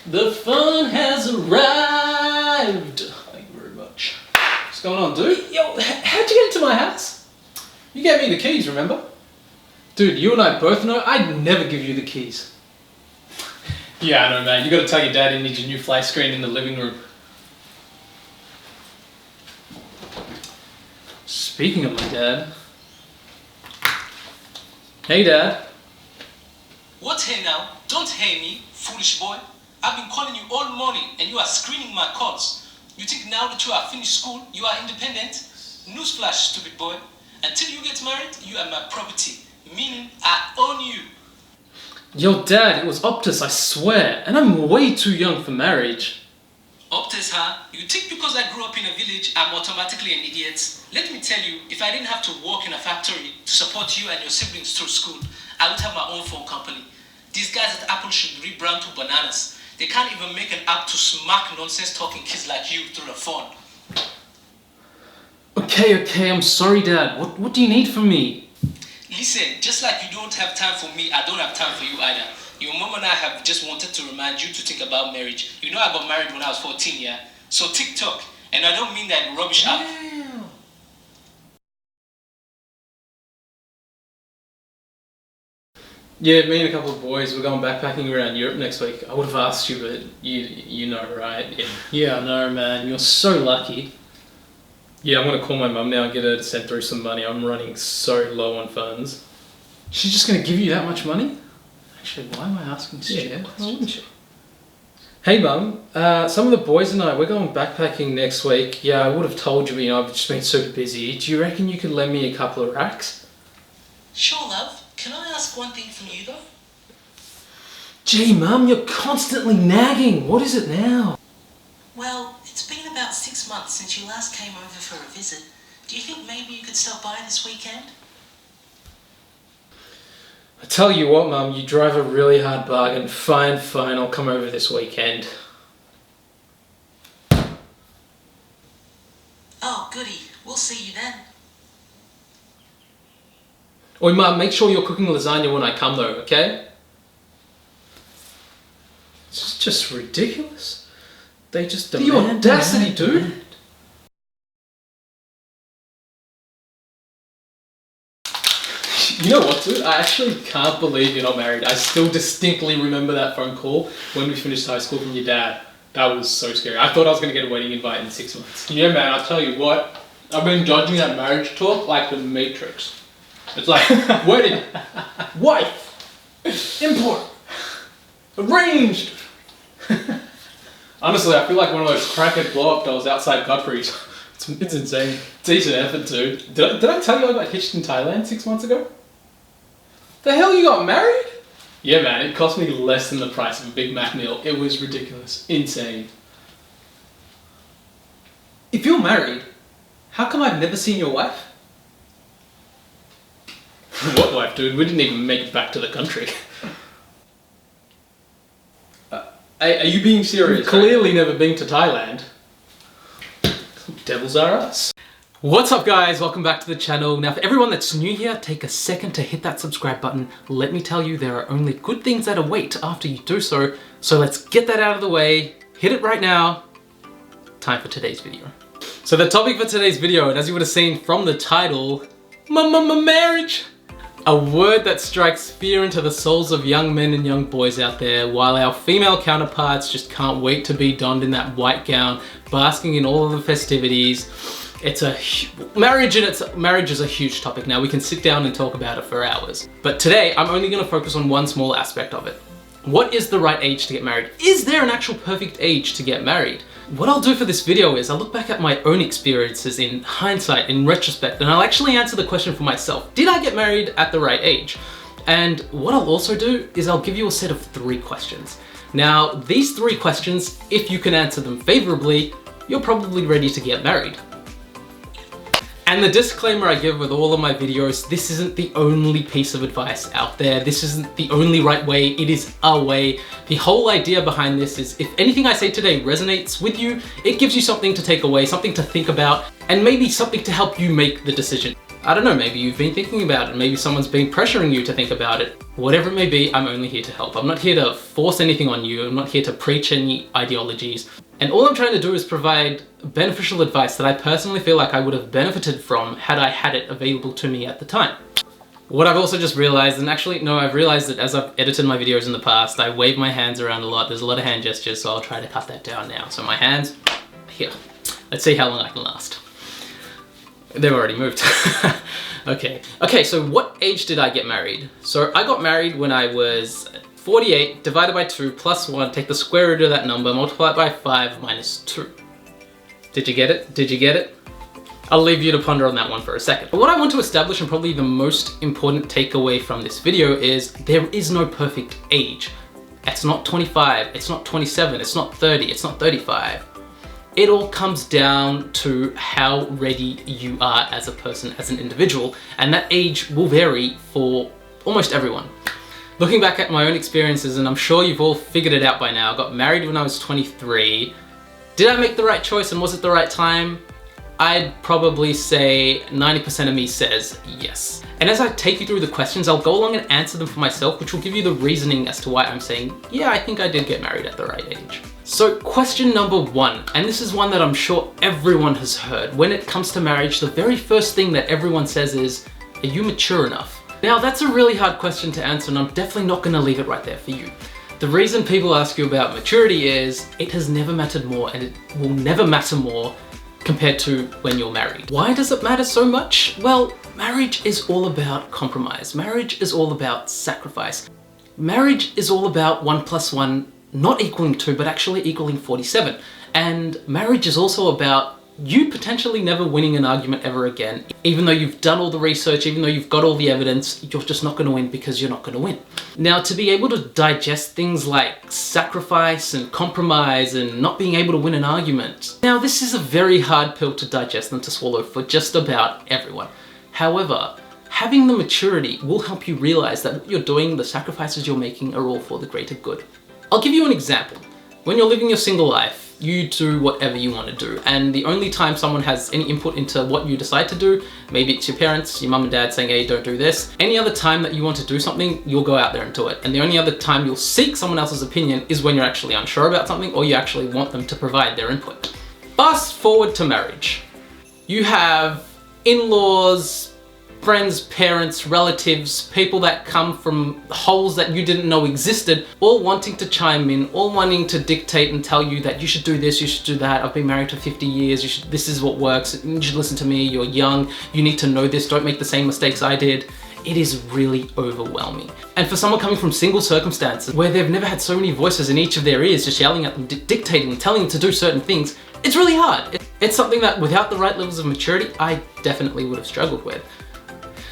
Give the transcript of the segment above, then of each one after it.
The fun has arrived. Thank you very much. What's going on, dude? Yo, how'd you get into my house? You gave me the keys, remember? Dude, you and I both know I'd never give you the keys. Yeah, I know, man. You gotta tell your dad he needs your new flat screen in the living room. Speaking of my dad. Hey, Dad. What hey now? Don't hey me, foolish boy. I've been calling you all morning and you are screening my calls. You think now that you are finished school, you are independent? Newsflash, stupid boy. Until you get married, you are my property. Meaning, I own you. Yo, Dad, it was Optus, I swear. And I'm way too young for marriage. Optus, huh? You think because I grew up in a village, I'm automatically an idiot? Let me tell you, if I didn't have to work in a factory to support you and your siblings through school, I would have my own phone company. These guys at Apple should rebrand to bananas. They can't even make an app to smack nonsense-talking kids like you through the phone. Okay, I'm sorry, Dad. What do you need from me? Listen, just like you don't have time for me, I don't have time for you either. Your mom and I have just wanted to remind you to think about marriage. You know I got married when I was 14, yeah? So TikTok, and I don't mean that rubbish app. Yeah, me and a couple of boys, we're going backpacking around Europe next week. I would have asked you, but you know, right? Yeah, I know, man. You're so lucky. Yeah, I'm going to call my mum now and get her to send through some money. I'm running so low on funds. She's just going to give you that much money? Actually, why am I asking stupid questions? Why wouldn't she? Hey, Mum. Some of the boys and I, we're going backpacking next week. Yeah, I would have told you, I've just been super busy. Do you reckon you could lend me a couple of racks? Sure, love. Can I ask one thing from you, though? Gee, Mum, you're constantly nagging. What is it now? Well, it's been about 6 months since you last came over for a visit. Do you think maybe you could stop by this weekend? I tell you what, Mum, you drive a really hard bargain. Fine, I'll come over this weekend. Oh, goody. We'll see you then. Oi, Mum, make sure you're cooking lasagna when I come though, okay? This is just ridiculous. They just demand... The audacity, dude! You know what, dude? I actually can't believe you're not married. I still distinctly remember that phone call when we finished high school from your dad. That was so scary. I thought I was going to get a wedding invite in 6 months. Yeah, man, I'll tell you what. I've been dodging that marriage talk like the Matrix. It's like, wedding, wife, import, arranged. Honestly, I feel like one of those crackhead blow-up dolls outside Godfrey's. It's insane. Decent effort, dude. Did I tell you I got hitched in Thailand 6 months ago? The hell, you got married? Yeah, man, it cost me less than the price of a Big Mac meal. It was ridiculous. Insane. If you're married, how come I've never seen your wife? What wife, dude? We didn't even make it back to the country. Are you being serious? You've clearly never been to Thailand. Devils are us. What's up, guys? Welcome back to the channel. Now, for everyone that's new here, take a second to hit that subscribe button. Let me tell you, there are only good things that await after you do so. So let's get that out of the way. Hit it right now. Time for today's video. So the topic for today's video, and as you would have seen from the title, marriage. A word that strikes fear into the souls of young men and young boys out there, while our female counterparts just can't wait to be donned in that white gown, basking in all of the festivities. Marriage is a huge topic. Now we can sit down and talk about it for hours. But today, I'm only gonna focus on one small aspect of it. What is the right age to get married? Is there an actual perfect age to get married? What I'll do for this video is I'll look back at my own experiences in hindsight, in retrospect, and I'll actually answer the question for myself. Did I get married at the right age? And what I'll also do is I'll give you a set of 3 questions. Now, these 3 questions, if you can answer them favorably, you're probably ready to get married. And the disclaimer I give with all of my videos, this isn't the only piece of advice out there. This isn't the only right way, it is a way. The whole idea behind this is if anything I say today resonates with you, it gives you something to take away, something to think about, and maybe something to help you make the decision. I don't know, maybe you've been thinking about it, maybe someone's been pressuring you to think about it. Whatever it may be, I'm only here to help. I'm not here to force anything on you. I'm not here to preach any ideologies. And all I'm trying to do is provide beneficial advice that I personally feel like I would have benefited from had I had it available to me at the time. What I've also just realized, and actually, no, I've realized that as I've edited my videos in the past, I wave my hands around a lot. There's a lot of hand gestures, so I'll try to cut that down now. So my hands, here. Let's see how long I can last. They've already moved. Okay, so what age did I get married? So I got married when I was 48, divided by 2, plus 1, take the square root of that number, multiply it by 5, minus 2. Did you get it? Did you get it? I'll leave you to ponder on that one for a second. But what I want to establish, and probably the most important takeaway from this video, is there is no perfect age. It's not 25, it's not 27, it's not 30, it's not 35. It all comes down to how ready you are as a person, as an individual, and that age will vary for almost everyone. Looking back at my own experiences, and I'm sure you've all figured it out by now, I got married when I was 23. Did I make the right choice and was it the right time? I'd probably say 90% of me says yes. And as I take you through the questions, I'll go along and answer them for myself, which will give you the reasoning as to why I'm saying, yeah, I think I did get married at the right age. So question number 1, and this is one that I'm sure everyone has heard. When it comes to marriage, the very first thing that everyone says is, are you mature enough? Now that's a really hard question to answer, and I'm definitely not gonna leave it right there for you. The reason people ask you about maturity is it has never mattered more, and it will never matter more compared to when you're married. Why does it matter so much? Well, marriage is all about compromise. Marriage is all about sacrifice. Marriage is all about 1 + 1 not equaling 2, but actually equaling 47. And marriage is also about you potentially never winning an argument ever again. Even though you've done all the research, even though you've got all the evidence, you're just not gonna win because you're not gonna win. Now, to be able to digest things like sacrifice and compromise and not being able to win an argument, now this is a very hard pill to digest and to swallow for just about everyone. However, having the maturity will help you realize that what you're doing, the sacrifices you're making, are all for the greater good. I'll give you an example. When you're living your single life, you do whatever you want to do, and the only time someone has any input into what you decide to do, maybe it's your parents, your mum and dad saying, hey, don't do this. Any other time that you want to do something, you'll go out there and do it. And the only other time you'll seek someone else's opinion is when you're actually unsure about something or you actually want them to provide their input. Fast forward to marriage. You have in-laws, friends, parents, relatives, people that come from holes that you didn't know existed, all wanting to chime in, all wanting to dictate and tell you that you should do this, you should do that, I've been married for 50 years, this is what works, you should listen to me, you're young, you need to know this, don't make the same mistakes I did. It is really overwhelming. And for someone coming from single circumstances where they've never had so many voices in each of their ears just yelling at them, dictating and telling them to do certain things, it's really hard. It's something that without the right levels of maturity, I definitely would have struggled with.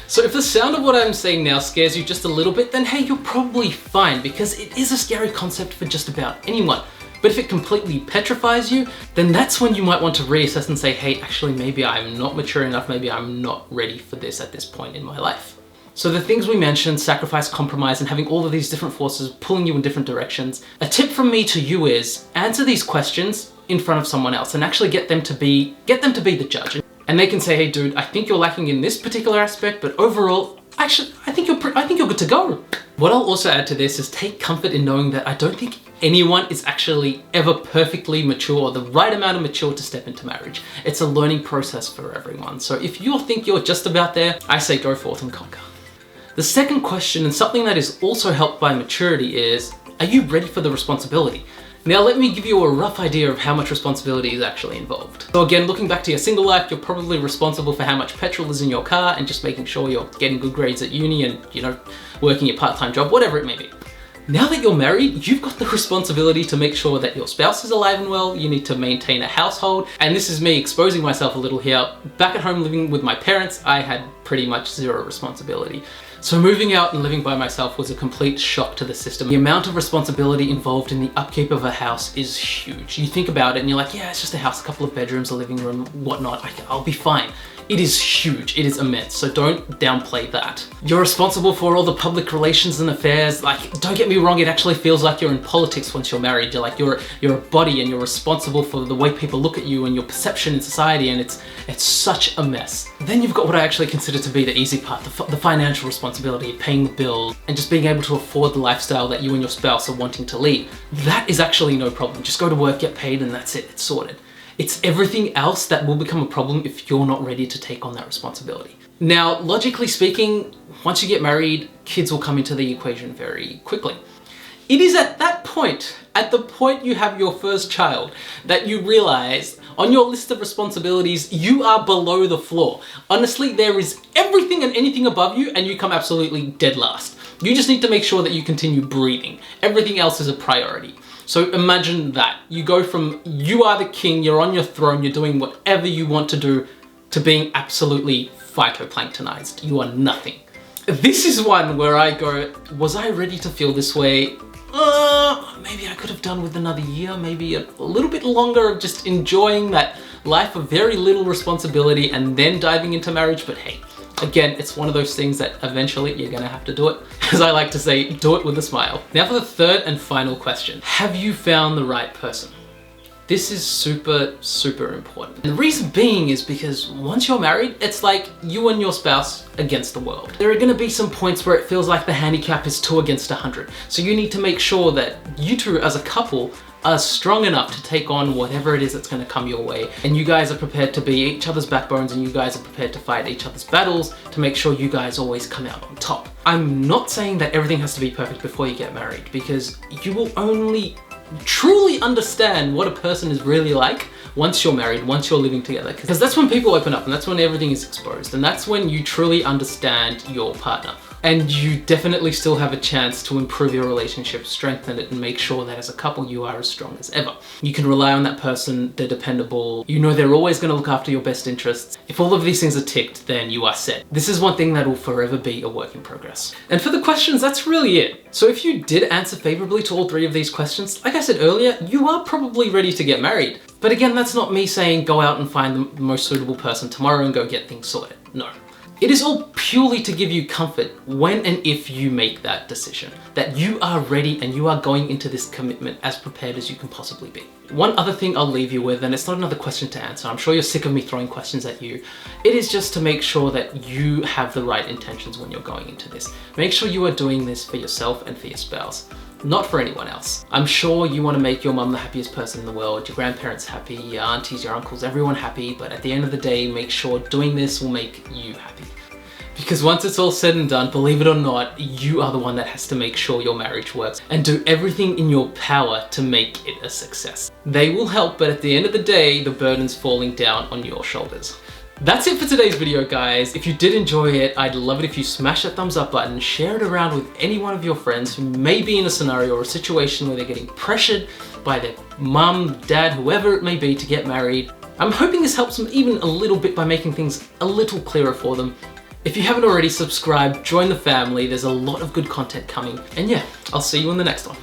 So if the sound of what I'm saying now scares you just a little bit, then hey, you're probably fine, because it is a scary concept for just about anyone. But if it completely petrifies you, then that's when you might want to reassess and say, hey, actually maybe I'm not mature enough, maybe I'm not ready for this at this point in my life. So the things we mentioned, sacrifice, compromise, and having all of these different forces pulling you in different directions, a tip from me to you is answer these questions in front of someone else and actually get them to be the judge. And they can say, hey dude, I think you're lacking in this particular aspect, but overall, actually, I think you're good to go. What I'll also add to this is take comfort in knowing that I don't think anyone is actually ever perfectly mature or the right amount of mature to step into marriage. It's a learning process for everyone. So if you think you're just about there, I say go forth and conquer. The second question, and something that is also helped by maturity, is, are you ready for the responsibility? Now let me give you a rough idea of how much responsibility is actually involved. So again, looking back to your single life, you're probably responsible for how much petrol is in your car and just making sure you're getting good grades at uni and, you know, working your part-time job, whatever it may be. Now that you're married, you've got the responsibility to make sure that your spouse is alive and well, you need to maintain a household, and this is me exposing myself a little here. Back at home living with my parents, I had pretty much zero responsibility. So moving out and living by myself was a complete shock to the system. The amount of responsibility involved in the upkeep of a house is huge. You think about it and you're like, yeah, it's just a house, a couple of bedrooms, a living room, whatnot, I'll be fine. It is huge, it is immense, so don't downplay that. You're responsible for all the public relations and affairs. Like, don't get me wrong, it actually feels like you're in politics once you're married. You're like, you're a body and you're responsible for the way people look at you and your perception in society, and it's such a mess. Then you've got what I actually consider to be the easy part, the financial responsibility, paying the bills, and just being able to afford the lifestyle that you and your spouse are wanting to lead. That is actually no problem. Just go to work, get paid, and that's it, it's sorted. It's everything else that will become a problem if you're not ready to take on that responsibility. Now, logically speaking, once you get married, kids will come into the equation very quickly. It is at that point, at the point you have your first child, that you realize on your list of responsibilities, you are below the floor. Honestly, there is everything and anything above you, and you come absolutely dead last. You just need to make sure that you continue breathing. Everything else is a priority. So imagine that. You go from you are the king, you're on your throne, you're doing whatever you want to do, to being absolutely phytoplanktonized. You are nothing. This is one where I go, was I ready to feel this way? Maybe I could have done with another year, maybe a little bit longer of just enjoying that life of very little responsibility and then diving into marriage, but hey. Again, it's one of those things that eventually you're gonna have to do it. As I like to say, do it with a smile. Now for the third and final question. Have you found the right person? This is super, super important. And the reason being is because once you're married, it's like you and your spouse against the world. There are gonna be some points where it feels like the handicap is 2 against 100. So you need to make sure that you two as a couple are strong enough to take on whatever it is that's gonna come your way. And you guys are prepared to be each other's backbones, and you guys are prepared to fight each other's battles to make sure you guys always come out on top. I'm not saying that everything has to be perfect before you get married, because you will only truly understand what a person is really like once you're married, once you're living together. Because that's when people open up, and that's when everything is exposed, and that's when you truly understand your partner. And you definitely still have a chance to improve your relationship, strengthen it, and make sure that as a couple you are as strong as ever. You can rely on that person, they're dependable, you know they're always going to look after your best interests. If all of these things are ticked, then you are set. This is one thing that will forever be a work in progress. And for the questions, that's really it. So if you did answer favorably to all 3 of these questions, like I said earlier, you are probably ready to get married. But again, that's not me saying go out and find the most suitable person tomorrow and go get things sorted. No. It is all purely to give you comfort when and if you make that decision, that you are ready and you are going into this commitment as prepared as you can possibly be. One other thing I'll leave you with, and it's not another question to answer, I'm sure you're sick of me throwing questions at you, it is just to make sure that you have the right intentions when you're going into this. Make sure you are doing this for yourself and for your spouse, not for anyone else. I'm sure you want to make your mum the happiest person in the world, your grandparents happy, your aunties, your uncles, everyone happy, but at the end of the day, make sure doing this will make you happy. Because once it's all said and done, believe it or not, you are the one that has to make sure your marriage works and do everything in your power to make it a success. They will help, but at the end of the day, the burden's falling down on your shoulders. That's it for today's video, guys. If you did enjoy it, I'd love it if you smash that thumbs up button, share it around with any one of your friends who may be in a scenario or a situation where they're getting pressured by their mum, dad, whoever it may be to get married. I'm hoping this helps them even a little bit by making things a little clearer for them. If you haven't already subscribed, join the family. There's a lot of good content coming. And yeah, I'll see you in the next one.